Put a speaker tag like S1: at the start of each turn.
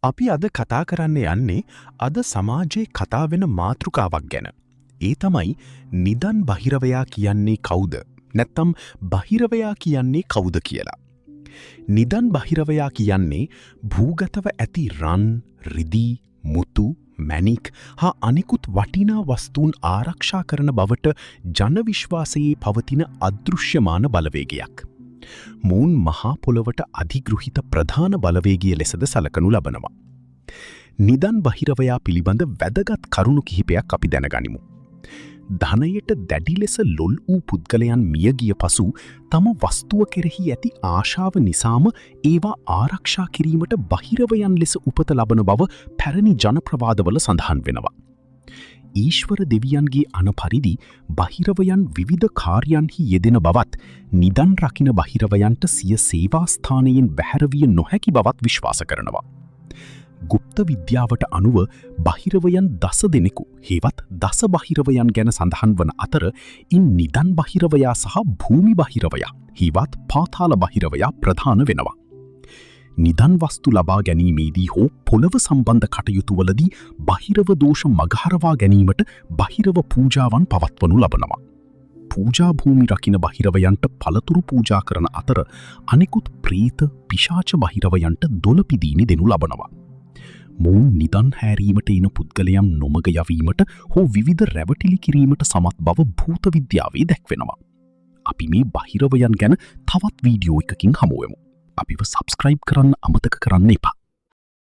S1: අපි අද කතා කරන්න යන්නේ අද සමාජයේ කතා වෙන මාතෘකාවක් ගැන. ඒ තමයි නිදන් බහිරවයා කියන්නේ කවුද? නැත්තම් බහිරවයා කියන්නේ කවුද කියලා. නිදන් බහිරවයා කියන්නේ භූගතව ඇති රන්, රිදී, මුතු, මැණික් හා අනෙකුත් වටිනා වස්තුන් ආරක්ෂා කරන බවට ජන විශ්වාසයේ පවතින අදෘශ්‍යමාන බලවේගයක්. මූන් මහා පොළොවට අධිගෘහිත ප්‍රධාන බලවේගය ලෙසද සලකනු ලබනවා. නිදන් බහිරවයා පිළිබඳ වැදගත් කරුණු කිහිපයක් අපි දැනගනිමු. ධනයට දැඩි ලෙස ලොල් වූ පුද්ගලයන් මියගිය පසු තම වස්තුව කෙරෙහි ඇති ආශාව නිසාම ඒවා ආරක්ෂා කිරීමට බහිරවයන් ලෙස උපත ලබන බව පැරණි ජනප්‍රවාදවල සඳහන් වෙනවා. ඊශ්වර දෙවියන්ගේ අන පරිදි බහිරවයන් විවිධ කාර්යන්හි යෙදෙන බවත් නිදන් රකින බහිරවයන්ට සිය සේවාස්ථානයෙන් බැහැරවිය නොහැකි බවත් විශ්වාස කරනවා. ගුප්ත විද්‍යාවට අනුව බහිරවයන් 10 දෙනෙකු හෙවත් 10 බහිරවයන් ගැන සඳහන් වන අතර ඉන් නිදන් බහිරවයා සහ භූමි බහිරවයා හෙවත් පාතාල බහිරවයා ප්‍රධාන වෙනවා. නිදන් වස්තු ලබා ගැනීමේදී හෝ පොළව සම්බන්ධ කටයුතුවලදී බහිරව දෝෂ මගහරවා ගැනීමට බහිරව පූජාවන් පවත්වනු ලබනවා. පූජා භූමි රකින බහිරවයන්ට පළතුරු පූජා කරන අතර අනෙකුත් ප්‍රේත පිශාච බහිරවයන්ට දොළපිදීනි දෙනු ලබනවා. මූන් නිදන් හැරීමට එන පුද්ගලයන් නොමග යවීමට හෝ විවිධ රැවටිලි කිරීමට සමත් බව භූත විද්‍යාවේ දැක්වෙනවා. අපි මේ බහිරවයන් ගැන තවත් වීඩියෝ එකකින් හමුවෙමු. අපිව සබස්ක්‍රයිබ් කරන්න අමතක කරන්න එපා.